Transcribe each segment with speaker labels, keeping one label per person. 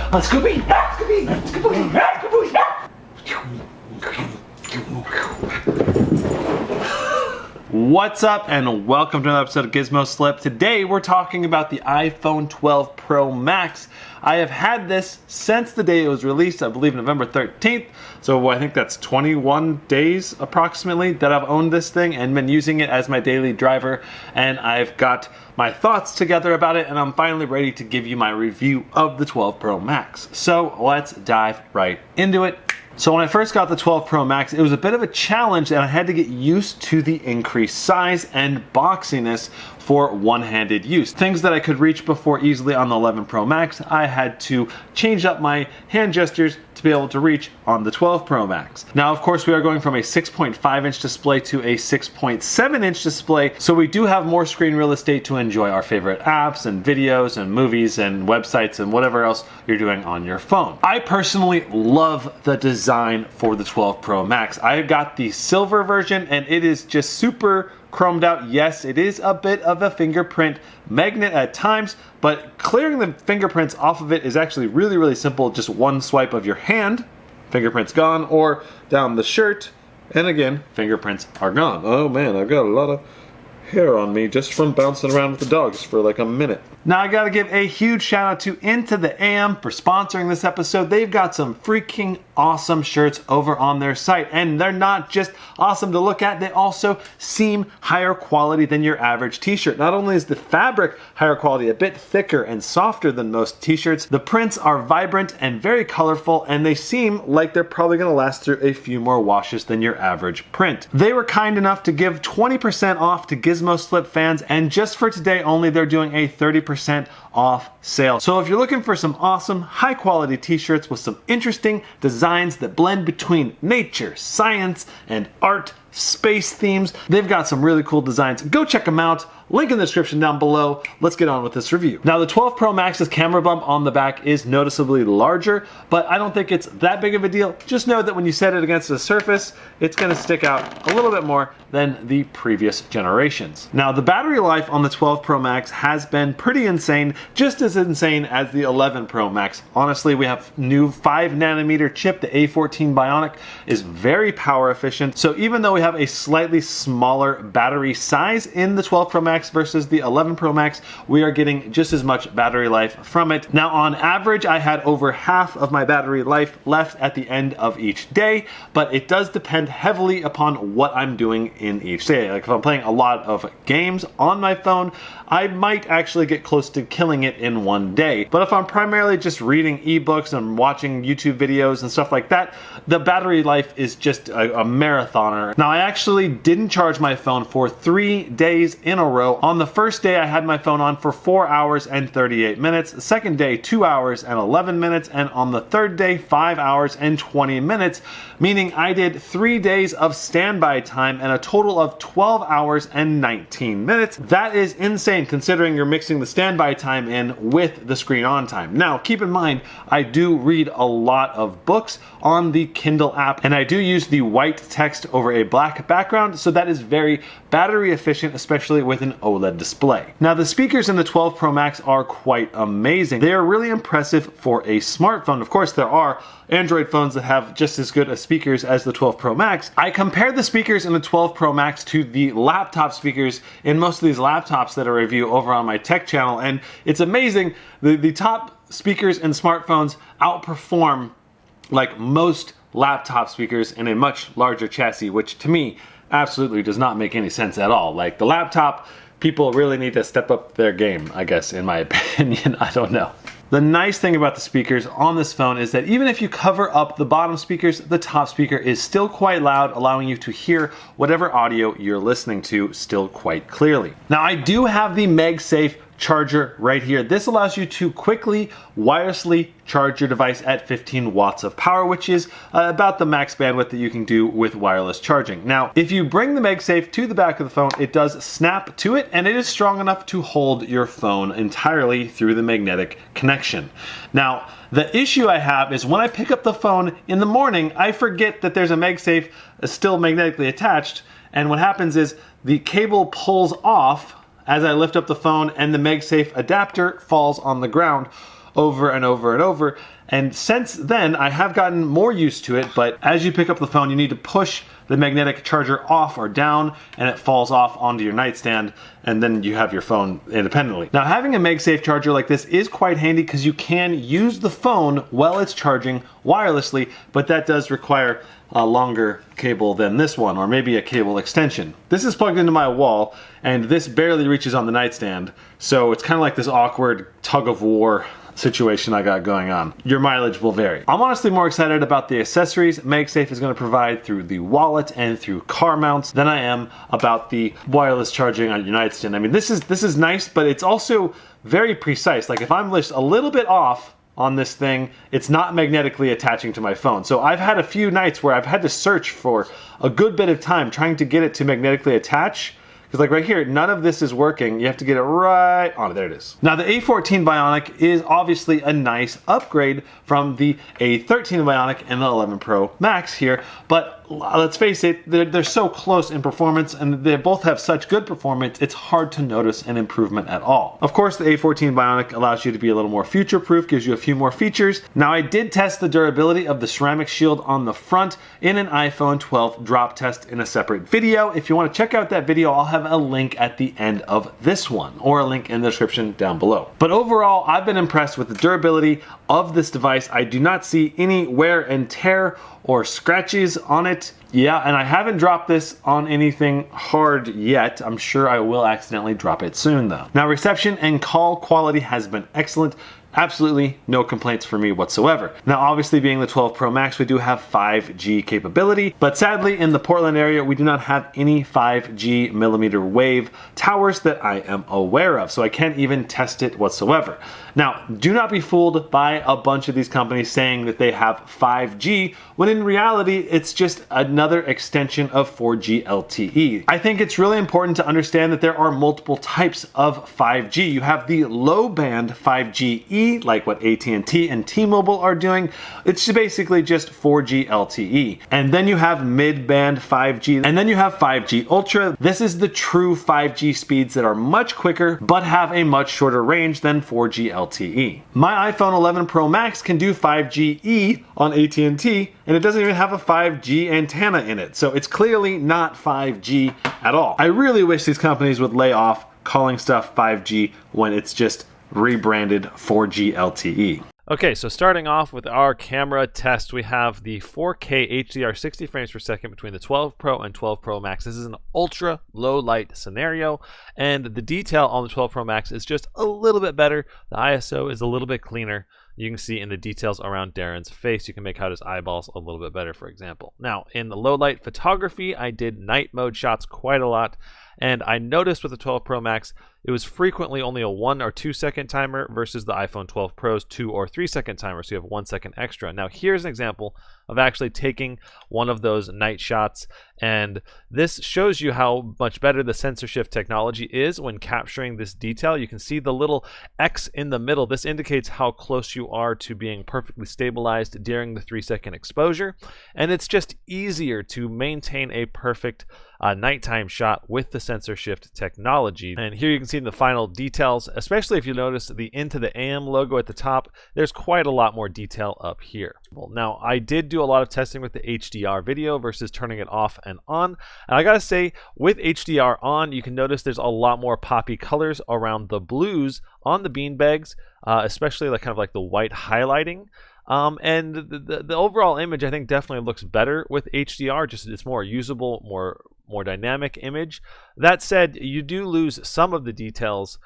Speaker 1: Scooby! Scooby! Scooby! Scooby! What's up and welcome to another episode of Gizmo Slip. Today we're talking about the iPhone 12 Pro Max. I have had this since the day it was released, I believe November 13th. So I think that's 21 days approximately that I've owned this thing and been using it as my daily driver. And I've got my thoughts together about it and I'm finally ready to give you my review of the 12 Pro Max. So let's dive right into it. So when I first got the 12 Pro Max, it was a bit of a challenge and I had to get used to the increased size and boxiness for one-handed use. Things that I could reach before easily on the 11 Pro Max, I had to change up my hand gestures to be able to reach on the 12 Pro Max. Now, of course, we are going from a 6.5 inch display to a 6.7 inch display, so we do have more screen real estate to enjoy our favorite apps and videos and movies and websites and whatever else you're doing on your phone. I personally love the design for the 12 Pro Max. I got the silver version and it is just super chromed out. Yes, it is a bit of a fingerprint magnet at times, but clearing the fingerprints off of it is actually really simple. Just one swipe of your hand, fingerprints gone, or down the shirt, and again, fingerprints are gone. Oh man, I've got a lot of hair on me just from bouncing around with the dogs for like a minute. Now I gotta give a huge shout out to Into the AM for sponsoring this episode. They've got some freaking awesome shirts over on their site, and they're not just awesome to look at, they also seem higher quality than your average t-shirt. Not only is the fabric higher quality, a bit thicker and softer than most t-shirts, the prints are vibrant and very colorful, and they seem like they're probably gonna last through a few more washes than your average print. They were kind enough to give 20% off to Gizmo Slip fans, and just for today only, they're doing a 30% off sale. So if you're looking for some awesome, high quality t-shirts with some interesting designs that blend between nature, science, and art, space themes, they've got some really cool designs. Go check them out. Link in the description down below. Let's get on with this review. Now the 12 Pro Max's camera bump on the back is noticeably larger, but I don't think it's that big of a deal. Just know that when you set it against a surface, it's gonna stick out a little bit more than the previous generations. Now the battery life on the 12 Pro Max has been pretty insane, just as insane as the 11 Pro Max. Honestly, we have new 5nm chip, the A14 Bionic is very power efficient. So even though we have a slightly smaller battery size in the 12 Pro Max versus the 11 Pro Max, we are getting just as much battery life from it. Now on average, I had over half of my battery life left at the end of each day, but it does depend heavily upon what I'm doing in each day. Like if I'm playing a lot of games on my phone, I might actually get close to killing it in one day. But if I'm primarily just reading ebooks and watching YouTube videos and stuff like that, the battery life is just a marathoner. Now I actually didn't charge my phone for 3 days in a row. On the first day, I had my phone on for 4 hours and 38 minutes. The second day, 2 hours and 11 minutes. And on the third day, 5 hours and 20 minutes, meaning I did 3 days of standby time and a total of 12 hours and 19 minutes. That is insane considering you're mixing the standby time in with the screen on time. Now, keep in mind, I do read a lot of books on the Kindle app, and I do use the white text over a black background, so that is very battery efficient, especially with an OLED display. Now, the speakers in the 12 Pro Max are quite amazing. They are really impressive for a smartphone. Of course, there are Android phones that have just as good as speakers as the 12 Pro Max. I compared the speakers in the 12 Pro Max to the laptop speakers in most of these laptops that I review over on my tech channel, and it's amazing. The top speakers in smartphones outperform like most laptop speakers in a much larger chassis, which to me absolutely does not make any sense at all. Like the laptop, people really need to step up their game, I guess, in my opinion. I don't know. The nice thing about the speakers on this phone is that even if you cover up the bottom speakers, the top speaker is still quite loud, allowing you to hear whatever audio you're listening to still quite clearly. Now, I do have the Magsafe charger right here. This allows you to quickly wirelessly charge your device at 15 watts of power, which is about the max bandwidth that you can do with wireless charging. Now, if you bring the Magsafe to the back of the phone, it does snap to it, and it is strong enough to hold your phone entirely through the magnetic connection. Now, the issue I have is when I pick up the phone in the morning, I forget that there's a Magsafe still magnetically attached, and what happens is the cable pulls off as I lift up the phone and the Magsafe adapter falls on the ground. over and over and over. And since then, I have gotten more used to it, but as you pick up the phone, you need to push the magnetic charger off or down, and it falls off onto your nightstand, and then you have your phone independently. Now, having a Magsafe charger like this is quite handy because you can use the phone while it's charging wirelessly, but that does require a longer cable than this one, or maybe a cable extension. This is plugged into my wall, and this barely reaches on the nightstand, so it's kind of like this awkward tug of war situation I got going on. Your mileage will vary. I'm honestly more excited about the accessories Magsafe is going to provide through the wallet and through car mounts than I am about the wireless charging on your nightstand. I mean, this is nice, but it's also very precise. Like if I'm just a little bit off on this thing, it's not magnetically attaching to my phone. So I've had a few nights where I've had to search for a good bit of time trying to get it to magnetically attach. Because like right here, none of this is working. You have to get it right on. There it is. Now the A14 Bionic is obviously a nice upgrade from the A13 Bionic and the 11 Pro Max here, but let's face it, they're so close in performance and they both have such good performance, it's hard to notice an improvement at all. Of course, the A14 Bionic allows you to be a little more future-proof, gives you a few more features. Now I did test the durability of the ceramic shield on the front in an iPhone 12 drop test in a separate video. If you want to check out that video, I'll have a link at the end of this one, or a link in the description down below. But overall, I've been impressed with the durability of this device. I do not see any wear and tear or scratches on it. Yeah, and I haven't dropped this on anything hard yet. I'm sure I will accidentally drop it soon though. Now, reception and call quality has been excellent. Absolutely no complaints for me whatsoever. Now, obviously being the 12 Pro Max, we do have 5G capability, but sadly in the Portland area, we do not have any 5G millimeter wave towers that I am aware of, so I can't even test it whatsoever. Now, do not be fooled by a bunch of these companies saying that they have 5G, when in reality, it's just another extension of 4G LTE. I think it's really important to understand that there are multiple types of 5G. You have the low band 5G-E, like what AT&T and T-Mobile are doing. It's basically just 4G LTE. And then you have mid-band 5G, and then you have 5G Ultra. This is the true 5G speeds that are much quicker, but have a much shorter range than 4G LTE. My iPhone 11 Pro Max can do 5G-E on AT&T, and it doesn't even have a 5G antenna in it. So it's clearly not 5G at all. I really wish these companies would lay off calling stuff 5G when it's just rebranded 4G LTE.
Speaker 2: Okay, so starting off with our camera test, we have the 4K HDR 60 frames per second between the 12 Pro and 12 Pro Max. This is an ultra low light scenario, and the detail on the 12 Pro Max is just a little bit better. The ISO is a little bit cleaner. You can see in the details around Darren's face, you can make out his eyeballs a little bit better, for example. Now, in the low light photography, I did night mode shots quite a lot, and I noticed with the 12 Pro Max, it was frequently only a 1 or 2 second timer versus the iPhone 12 Pro's 2 or 3 second timer, so you have 1 second extra. Now here's an example of actually taking one of those night shots, and this shows you how much better the sensor shift technology is when capturing this detail. You can see the little X in the middle. This indicates how close you are to being perfectly stabilized during the 3 second exposure, and it's just easier to maintain a perfect nighttime shot with the sensor shift technology. And here you can see the final details, especially if you notice the Into the AM logo at the top. There's quite a lot more detail up here. Now, I did do a lot of testing with the HDR video versus turning it off and on, and I gotta say, with HDR on, you can notice there's a lot more poppy colors around the blues on the beanbags, especially like kind of like the white highlighting. And the overall image, I think, definitely looks better with HDR. Just it's more usable, more dynamic image. That said, you do lose some of the details,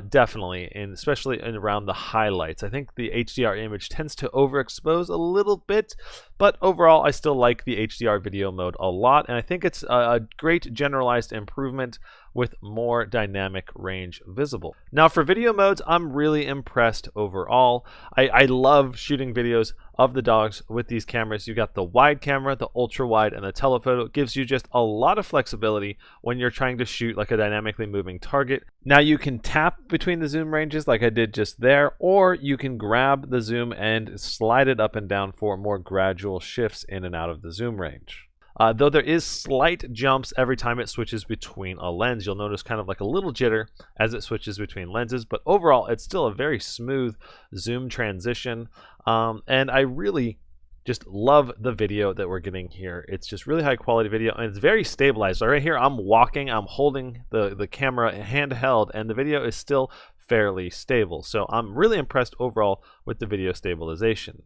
Speaker 2: definitely, and especially around the highlights. I think the HDR image tends to overexpose a little bit, but overall, I still like the HDR video mode a lot, and I think it's a great generalized improvement with more dynamic range visible. Now for video modes, I'm really impressed overall. I love shooting videos of the dogs with these cameras. You got the wide camera, the ultra wide, and the telephoto. It gives you just a lot of flexibility when you're trying to shoot like a dynamically moving target. Now you can tap between the zoom ranges like I did just there, or you can grab the zoom and slide it up and down for more gradual shifts in and out of the zoom range. though there is slight jumps every time it switches between a lens. You'll notice kind of like a little jitter as it switches between lenses, but overall it's still a very smooth zoom transition, and I really just love the video that we're getting here. It's just really high quality video, and it's very stabilized. So right here I'm walking, I'm holding the camera handheld, and the video is still fairly stable. So I'm really impressed overall with the video stabilization.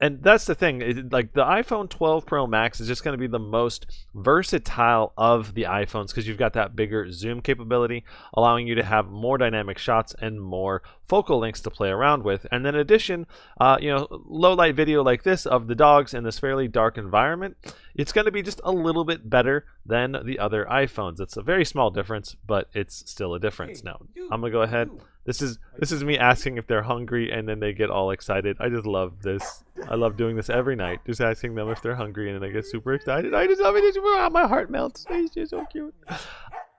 Speaker 2: And that's the thing, like the iPhone 12 Pro Max is just going to be the most versatile of the iPhones because you've got that bigger zoom capability, allowing you to have more dynamic shots and more focal lengths to play around with. And then in addition, low light video like this of the dogs in this fairly dark environment, it's going to be just a little bit better than the other iPhones. It's a very small difference, but it's still a difference. Now, I'm going to go ahead. This is me asking if they're hungry, and then they get all excited. I just love this. I love doing this every night, just asking them if they're hungry, and then they get super excited. I just love it. My heart melts. It's just so cute.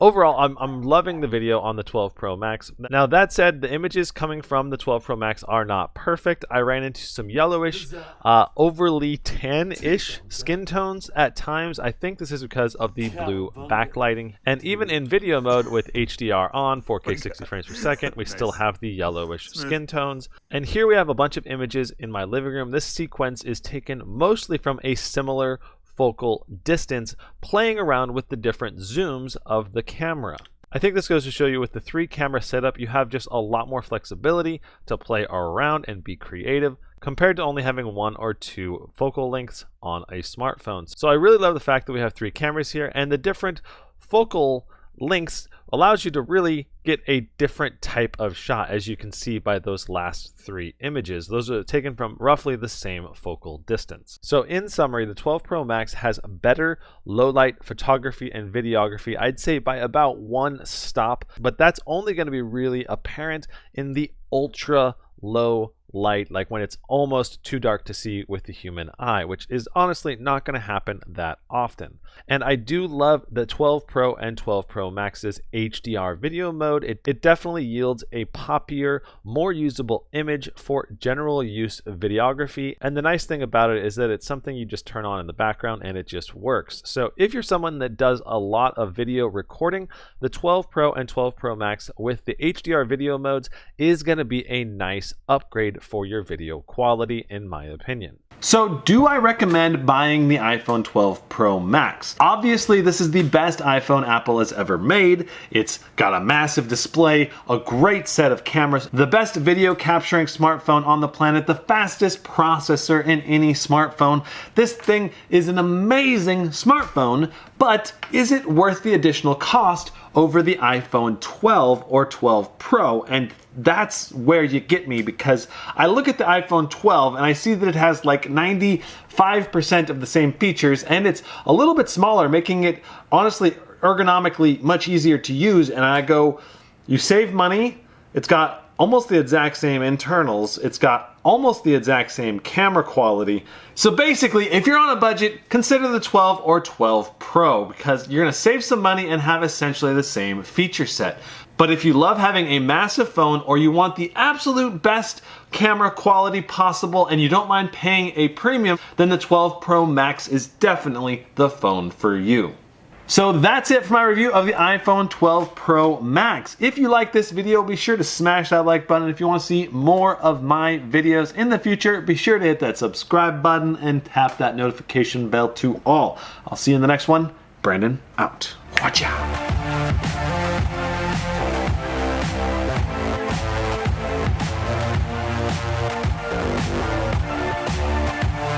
Speaker 2: Overall, I'm loving the video on the 12 Pro Max. Now that said, the images coming from the 12 Pro Max are not perfect. I ran into some yellowish, overly tan-ish skin tones at times. I think this is because of the blue backlighting. And even in video mode with HDR on, 4K 60 frames per second, we still have the yellowish skin tones. And here we have a bunch of images in my living room. This sequence is taken mostly from a similar focal distance, playing around with the different zooms of the camera. I think this goes to show you with the 3 camera setup, you have just a lot more flexibility to play around and be creative compared to only having 1 or 2 focal lengths on a smartphone. So I really love the fact that we have 3 cameras here, and the different focal lengths allows you to really get a different type of shot, as you can see by those last 3 images. Those are taken from roughly the same focal distance. So in summary, the 12 Pro Max has better low light photography and videography, I'd say by about 1 stop, but that's only going to be really apparent in the ultra low light, like when it's almost too dark to see with the human eye, which is honestly not going to happen that often. And I do love the 12 Pro and 12 Pro Max's HDR video mode. It definitely yields a poppier, more usable image for general use videography. And the nice thing about it is that it's something you just turn on in the background and it just works. So if you're someone that does a lot of video recording, the 12 Pro and 12 Pro Max with the HDR video modes is going to be a nice upgrade for your video quality, in my opinion.
Speaker 1: So do I recommend buying the iPhone 12 Pro Max? Obviously, this is the best iPhone Apple has ever made. It's got a massive display, a great set of cameras, the best video capturing smartphone on the planet, the fastest processor in any smartphone. This thing is an amazing smartphone, but is it worth the additional cost over the iPhone 12 or 12 Pro? And that's where you get me, because I look at the iPhone 12 and I see that it has like 95% of the same features, and it's a little bit smaller, making it honestly ergonomically much easier to use. And I go, you save money, it's got almost the exact same internals, it's got almost the exact same camera quality. So basically, if you're on a budget, consider the 12 or 12 Pro, because you're gonna save some money and have essentially the same feature set. But if you love having a massive phone, or you want the absolute best camera quality possible and you don't mind paying a premium, then the 12 Pro Max is definitely the phone for you. So that's it for my review of the iPhone 12 Pro Max. If you like this video, be sure to smash that like button. If you want to see more of my videos in the future, be sure to hit that subscribe button and tap that notification bell to all. I'll see you in the next one. Brandon out. Watch out.